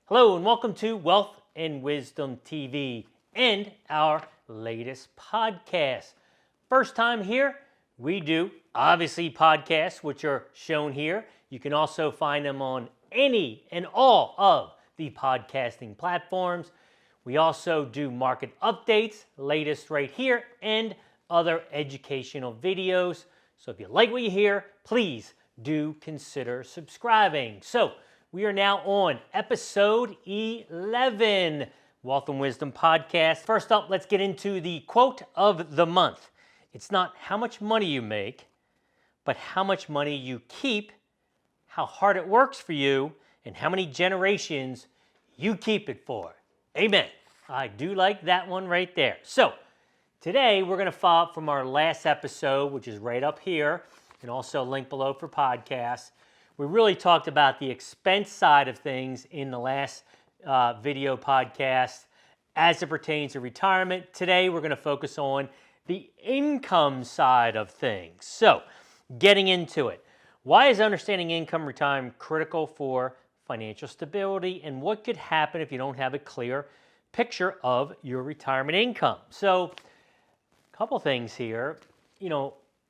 Hello and welcome to Wealth and Wisdom TV and our latest podcast. First time here, we do obviously podcasts which are shown here. You can also find them on any and all of the podcasting platforms. We also do market updates, latest right here, and other educational videos. So if you like what you hear, please do consider subscribing. So we are now on episode 11, Wealth and Wisdom Podcast. First up, let's get into the quote of the month. It's not how much money you make, but how much money you keep, how hard it works for you, and how many generations you keep it for. Amen. I do like that one right there. So today we're going to follow up from our last episode, which is right up here, and also a link below for podcasts. We really talked about the expense side of things in the last video podcast as it pertains to retirement. Today, we're going to focus on the income side of things. So, getting into it. Why is understanding income retirement critical for financial stability, and what could happen if you don't have a clear picture of your retirement income? So, a couple things here.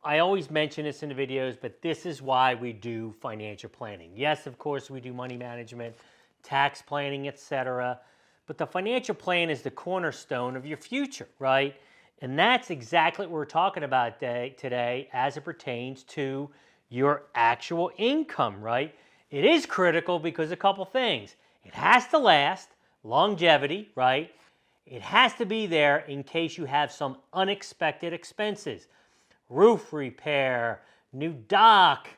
I always mention this in the videos, but this is why we do financial planning. Yes, of course, we do money management, tax planning, etc. But the financial plan is the cornerstone of your future, right? And that's exactly what we're talking about today as it pertains to your actual income, right? It is critical because a couple things. It has to last, longevity, right? It has to be there in case you have some unexpected expenses. Roof repair, new dock,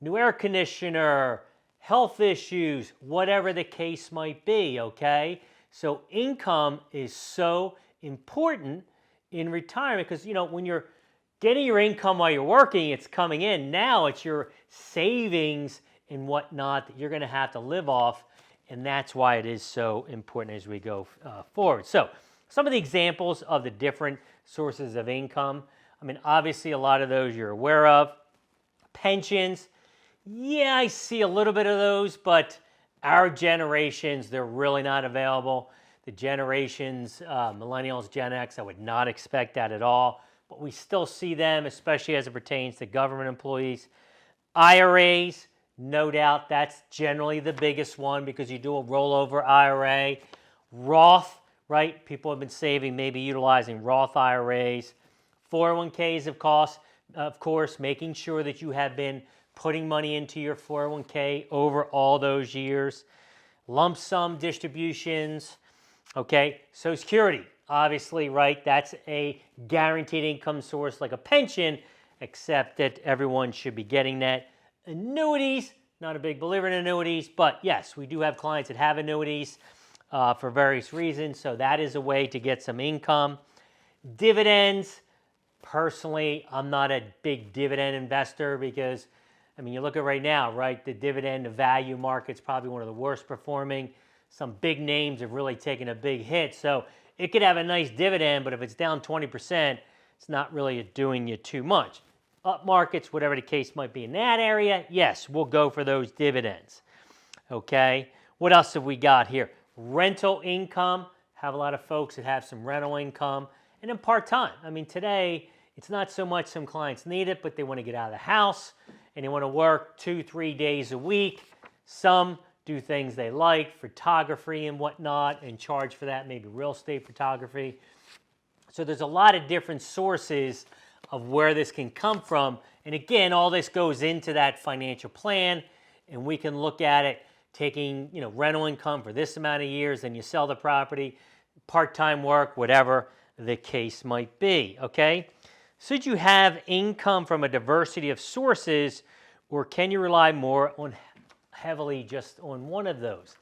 new air conditioner, health issues, whatever the case might be, okay? So income is so important in retirement because, when you're getting your income while you're working, it's coming in. Now it's your savings and whatnot that you're going to have to live off, and that's why it is so important as we go forward. So some of the examples of the different sources of income. Obviously, a lot of those you're aware of. Pensions, yeah, I see a little bit of those, but our generations, they're really not available. The generations, millennials, Gen X, I would not expect that at all, but we still see them, especially as it pertains to government employees. IRAs, no doubt, that's generally the biggest one because you do a rollover IRA. Roth, right? People have been saving, maybe utilizing Roth IRAs. 401ks, of course, making sure that you have been putting money into your 401k over all those years. Lump sum distributions, okay? Social Security, obviously, right? That's a guaranteed income source like a pension, except that everyone should be getting that. Annuities, not a big believer in annuities, but yes, we do have clients that have annuities for various reasons, so that is a way to get some income. Dividends. Personally, I'm not a big dividend investor because, you look at right now, right? The dividend to value market's probably one of the worst performing. Some big names have really taken a big hit. So it could have a nice dividend, but if it's down 20%, it's not really doing you too much. Up markets, whatever the case might be in that area, yes, we'll go for those dividends. Okay, what else have we got here? Rental income. Have a lot of folks that have some rental income. And then part-time. Today, it's not so much some clients need it, but they want to get out of the house and they want to work 2-3 days a week. Some do things they like, photography and whatnot, and charge for that, maybe real estate photography. So there's a lot of different sources of where this can come from. And again, all this goes into that financial plan, and we can look at it taking, rental income for this amount of years, then you sell the property, part-time work, whatever the case might be, okay? Should you have income from a diversity of sources, or can you rely more on heavily just on one of those?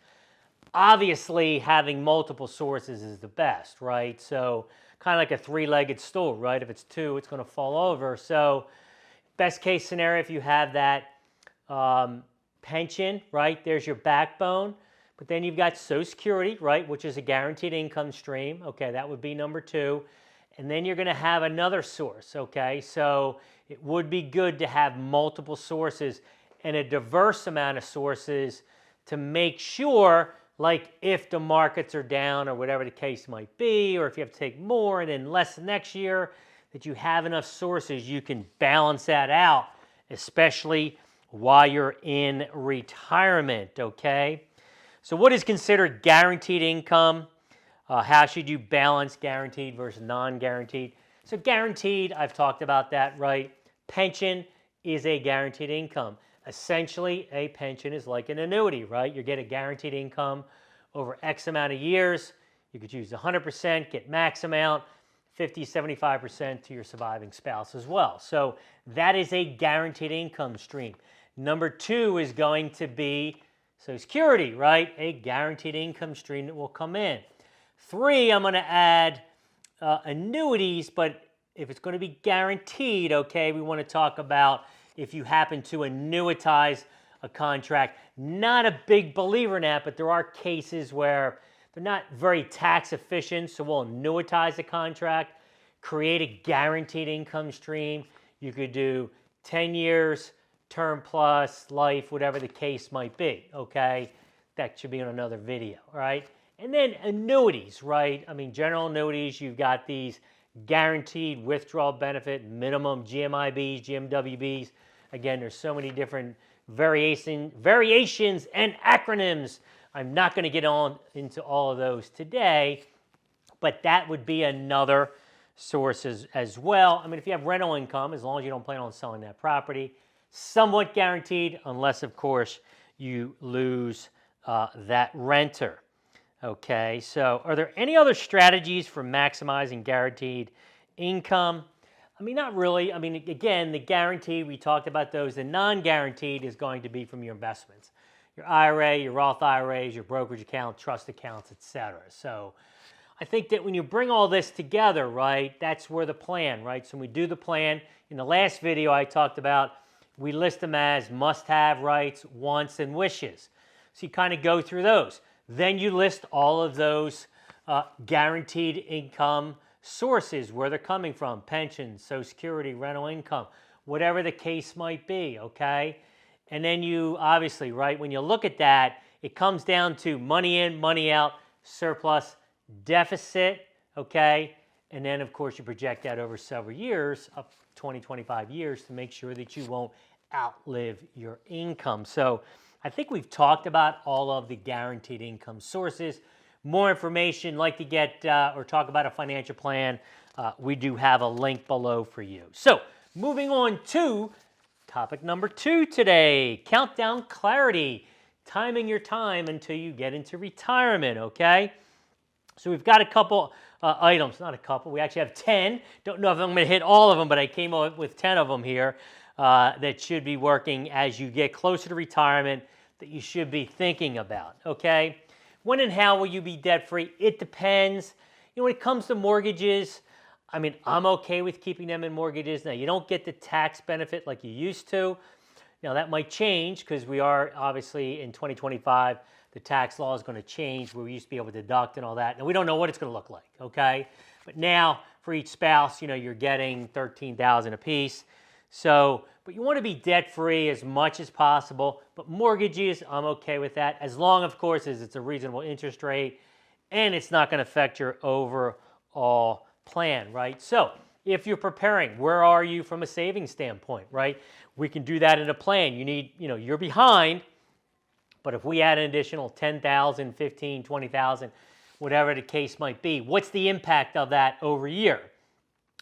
Obviously, having multiple sources is the best, right? So kind of like a three-legged stool, right? If it's two, it's going to fall over. So best case scenario, if you have that pension, right? There's your backbone. But then you've got Social Security, right, which is a guaranteed income stream. Okay, that would be number two. And then you're going to have another source, okay? So it would be good to have multiple sources and a diverse amount of sources to make sure like if the markets are down or whatever the case might be, or if you have to take more and then less next year, that you have enough sources, you can balance that out, especially while you're in retirement, okay? So what is considered guaranteed income? How should you balance guaranteed versus non-guaranteed? So guaranteed, I've talked about that, right? Pension is a guaranteed income. Essentially, a pension is like an annuity, right? You get a guaranteed income over X amount of years. You could use 100%, get max amount, 50, 75% to your surviving spouse as well. So that is a guaranteed income stream. Number two is going to be Social Security, right? A guaranteed income stream that will come in. Three, I'm going to add annuities, but if it's going to be guaranteed, okay, we want to talk about if you happen to annuitize a contract. Not a big believer in that, but there are cases where they're not very tax efficient, so we'll annuitize the contract, create a guaranteed income stream. You could do 10 years, term plus, life, whatever the case might be, okay? That should be on another video, all right? And then annuities, right? I mean, general annuities, you've got these guaranteed withdrawal benefit, minimum GMIBs, GMWBs. Again, there's so many different variations and acronyms. I'm not going to get on into all of those today, but that would be another source as well. I mean, if you have rental income, as long as you don't plan on selling that property, somewhat guaranteed, unless, of course, you lose that renter. Okay, so are there any other strategies for maximizing guaranteed income? I mean, not really. I mean, again, the guaranteed, we talked about those. The non-guaranteed is going to be from your investments, your IRA, your Roth IRAs, your brokerage account, trust accounts, etc. So I think that when you bring all this together, right, that's where the plan, right? So when we do the plan, in the last video I talked about, we list them as must-have rights, wants, and wishes. So you kind of go through those. Then you list all of those guaranteed income sources, where they're coming from, pensions, Social Security, rental income, whatever the case might be, okay? And then you obviously, right, when you look at that, it comes down to money in, money out, surplus, deficit, okay? And then, of course, you project that over several years, up 20, 25 years, to make sure that you won't outlive your income. So I think we've talked about all of the guaranteed income sources. More information, like to get or talk about a financial plan, we do have a link below for you. So moving on to topic number 2 today, countdown clarity, timing your time until you get into retirement, okay? So we've got a couple items, not a couple, we actually have 10. Don't know if I'm going to hit all of them, but I came up with 10 of them here that should be working as you get closer to retirement, that you should be thinking about, okay? When and how will you be debt-free? It depends. You know, when it comes to mortgages, I mean, I'm okay with keeping them in mortgages. Now, you don't get the tax benefit like you used to. Now, that might change because we are obviously in 2025, the tax law is going to change where we used to be able to deduct and all that. And we don't know what it's going to look like, okay? But now, for each spouse, you know, you're getting $13,000 apiece. So, but you want to be debt-free as much as possible. But mortgages, I'm okay with that, as long, of course, as it's a reasonable interest rate and it's not going to affect your overall plan, right? So, if you're preparing, where are you from a savings standpoint, right? We can do that in a plan. You need, you know, you're behind, but if we add an additional 10,000, 15, 20,000, whatever the case might be, what's the impact of that over year,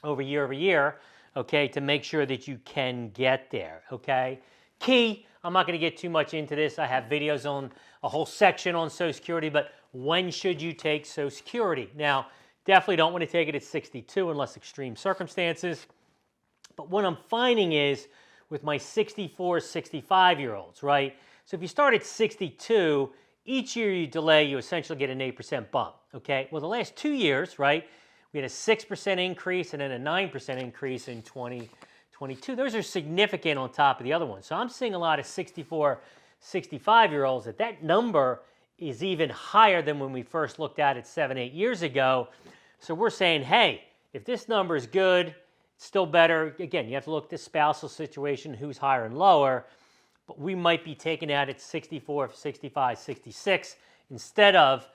okay, to make sure that you can get there, okay? Key, I'm not going to get too much into this. I have videos on a whole section on Social Security, but when should you take Social Security? Now, definitely don't want to take it at 62 unless extreme circumstances. But what I'm finding is with my 64, 65-year-olds, right? So if you start at 62, each year you delay, you essentially get an 8% bump, okay? Well, the last 2 years, right, we had a 6% increase and then a 9% increase in 2022. Those are significant on top of the other ones. So I'm seeing a lot of 64, 65-year-olds that number is even higher than when we first looked at it 7, 8 years ago. So we're saying, hey, if this number is good, it's still better. Again, you have to look at the spousal situation, who's higher and lower. But we might be taking out at 64, 65, 66 instead of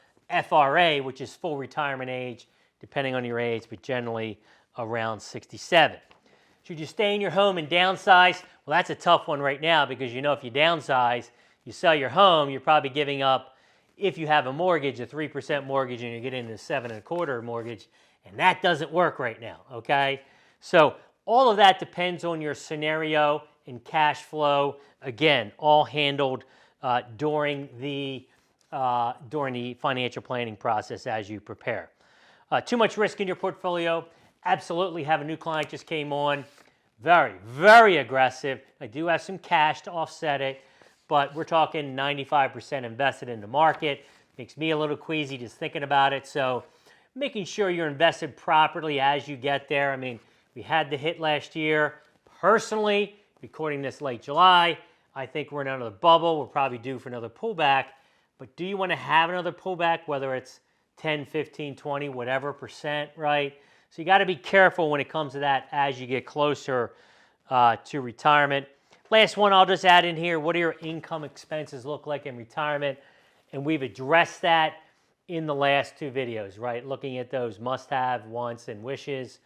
FRA, which is full retirement age, depending on your age, but generally around 67. Should you stay in your home and downsize? Well, that's a tough one right now because if you downsize, you sell your home, you're probably giving up, if you have a mortgage, a 3% mortgage, and you're getting a 7.25% mortgage, and that doesn't work right now, okay? So all of that depends on your scenario and cash flow. Again, all handled during the financial planning process as you prepare. Too much risk in your portfolio? Absolutely. Have a new client just came on. Very, very aggressive. I do have some cash to offset it, but we're talking 95% invested in the market. Makes me a little queasy just thinking about it. So making sure you're invested properly as you get there. I mean, we had the hit last year. Personally, recording this late July, I think we're in another bubble. We're probably due for another pullback. But do you want to have another pullback, whether it's 10, 15, 20, whatever percent, right? So you got to be careful when it comes to that as you get closer to retirement. Last one I'll just add in here, what do your income expenses look like in retirement? And we've addressed that in the last two videos, right? Looking at those must-have, wants, and wishes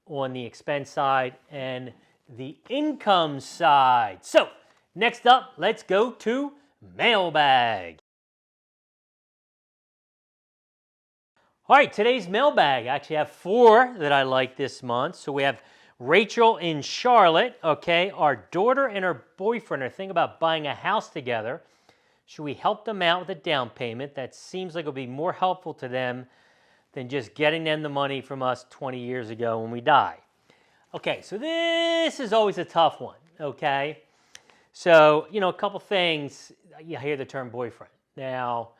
on the expense side and the income side. So next up, let's go to Mailbag. All right, today's mailbag. I actually have 4 that I like this month. So we have Rachel in Charlotte. Okay, our daughter and her boyfriend are thinking about buying a house together. Should we help them out with a down payment? That seems like it would be more helpful to them than just getting them the money from us 20 years ago when we die. Okay, so this is always a tough one, okay? So, a couple things. You hear the term boyfriend. Now,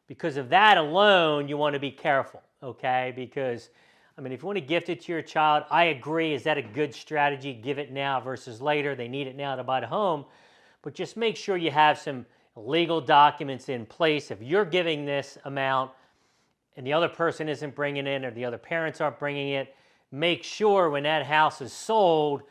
because of that alone, you want to be careful, okay? Because, if you want to gift it to your child, I agree. Is that a good strategy? Give it now versus later. They need it now to buy the home. But just make sure you have some legal documents in place. If you're giving this amount and the other person isn't bringing it or the other parents aren't bringing it, make sure when that house is sold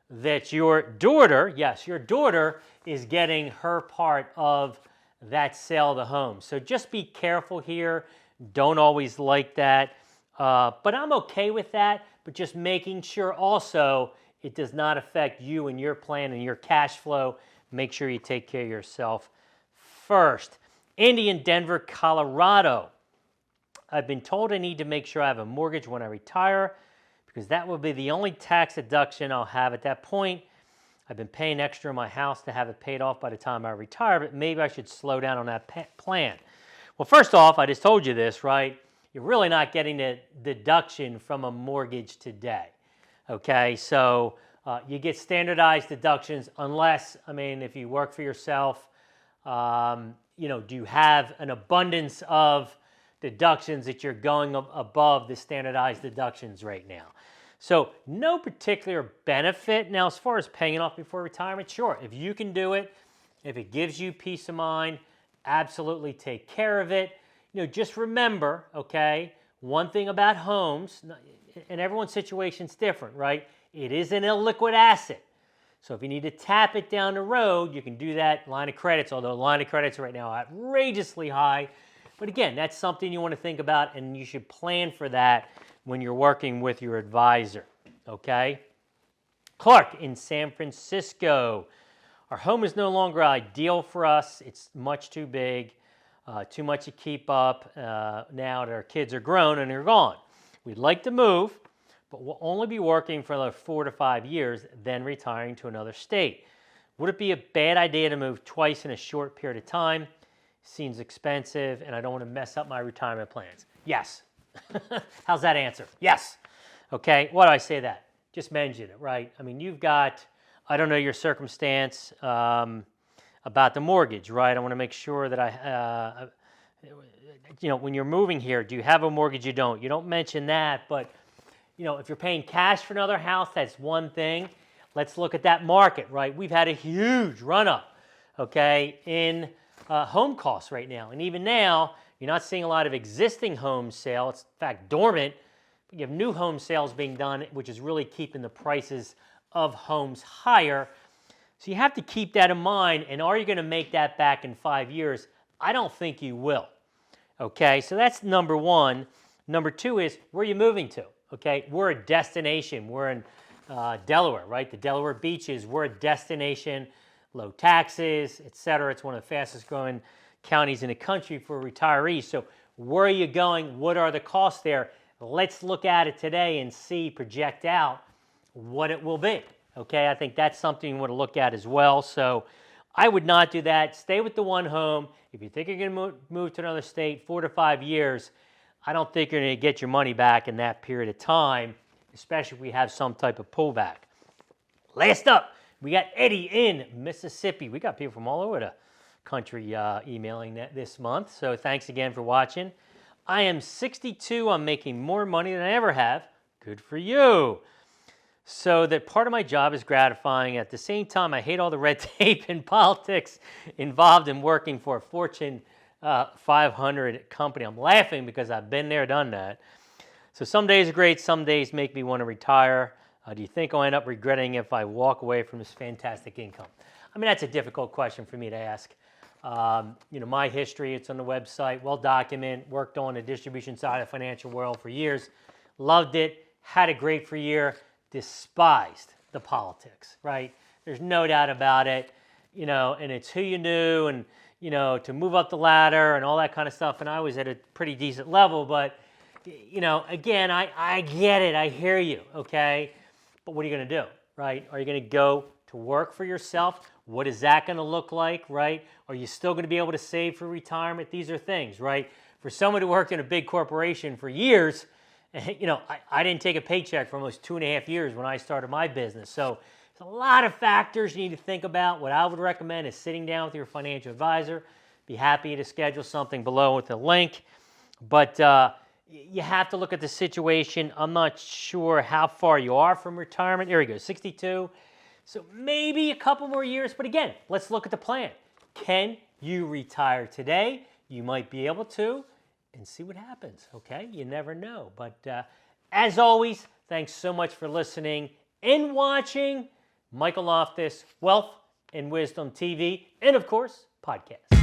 that your daughter, yes, your daughter is getting her part of that sale of the home. So just be careful here. Don't always like that. But I'm okay with that, but just making sure also it does not affect you and your plan and your cash flow. Make sure you take care of yourself first. Andy in Denver, Colorado. I've been told I need to make sure I have a mortgage when I retire because that will be the only tax deduction I'll have at that point. I've been paying extra in my house to have it paid off by the time I retire, but maybe I should slow down on that plan. Well, first off, I just told you this, right? You're really not getting a deduction from a mortgage today, okay? So you get standardized deductions unless, if you work for yourself, do you have an abundance of deductions that you're going above the standardized deductions right now? So no particular benefit. Now, as far as paying it off before retirement, sure, if you can do it, if it gives you peace of mind, absolutely take care of it. Just remember, okay, one thing about homes, and everyone's situation's different, right? It is an illiquid asset. So if you need to tap it down the road, you can do that. Line of credits, although line of credits right now are outrageously high. But again, that's something you want to think about, and you should plan for that when you're working with your advisor, okay? Clark in San Francisco. Our home is no longer ideal for us. It's much too big, too much to keep up now that our kids are grown and they're gone. We'd like to move, but we'll only be working for like 4 to 5 years, then retiring to another state. Would it be a bad idea to move twice in a short period of time? Seems expensive, and I don't want to mess up my retirement plans. Yes. How's that answer? Yes. Okay, why do I say that? Just mention it, right? You've got, I don't know your circumstance about the mortgage, right? I want to make sure that when you're moving here, do you have a mortgage? You don't. You don't mention that, but, if you're paying cash for another house, that's one thing. Let's look at that market, right? We've had a huge run-up, okay, in home costs right now. And even now, you're not seeing a lot of existing home sale. It's, in fact, dormant. But you have new home sales being done, which is really keeping the prices of homes higher. So you have to keep that in mind. And are you going to make that back in 5 years? I don't think you will. Okay, so that's number one. Number two is, where are you moving to? Okay, we're a destination. We're in Delaware, right? The Delaware beaches. We're a destination, low taxes, et cetera. It's one of the fastest growing counties in the country for retirees. So where are you going? What are the costs there? Let's look at it today and see, project out what it will be. Okay, I think that's something you want to look at as well. So I would not do that. Stay with the one home. If you think you're going to move to another state 4 to 5 years, I don't think you're going to get your money back in that period of time, especially if we have some type of pullback. Last up, we got Eddie in Mississippi. We got people from all over the country emailing this month. So thanks again for watching. I am 62. I'm making more money than I ever have. Good for you. So that part of my job is gratifying. At the same time, I hate all the red tape and politics involved in working for a Fortune 500 company. I'm laughing because I've been there, done that. So some days are great. Some days make me want to retire. Do you think I'll end up regretting if I walk away from this fantastic income? I mean, that's a difficult question for me to ask. My history, it's on the website, well documented, worked on the distribution side of the financial world for years, loved it, had a great year, despised the politics, right? There's no doubt about it, and it's who you knew and, to move up the ladder and all that kind of stuff. And I was at a pretty decent level, but, again, I get it. I hear you, okay? But what are you going to do, right? Are you going to go to work for yourself? What is that going to look like, right? Are you still going to be able to save for retirement? These are things, right? For someone who worked in a big corporation for years, I didn't take a paycheck for almost 2.5 years when I started my business. So there's a lot of factors you need to think about. What I would recommend is sitting down with your financial advisor. Be happy to schedule something below with a link. But you have to look at the situation. I'm not sure how far you are from retirement. Here we go, 62. So maybe a couple more years. But again, let's look at the plan. Can you retire today? You might be able to. And see what happens, okay? You never know. But as always, thanks so much for listening and watching. Michael Loftus, Wealth and Wisdom TV, and of course, podcast.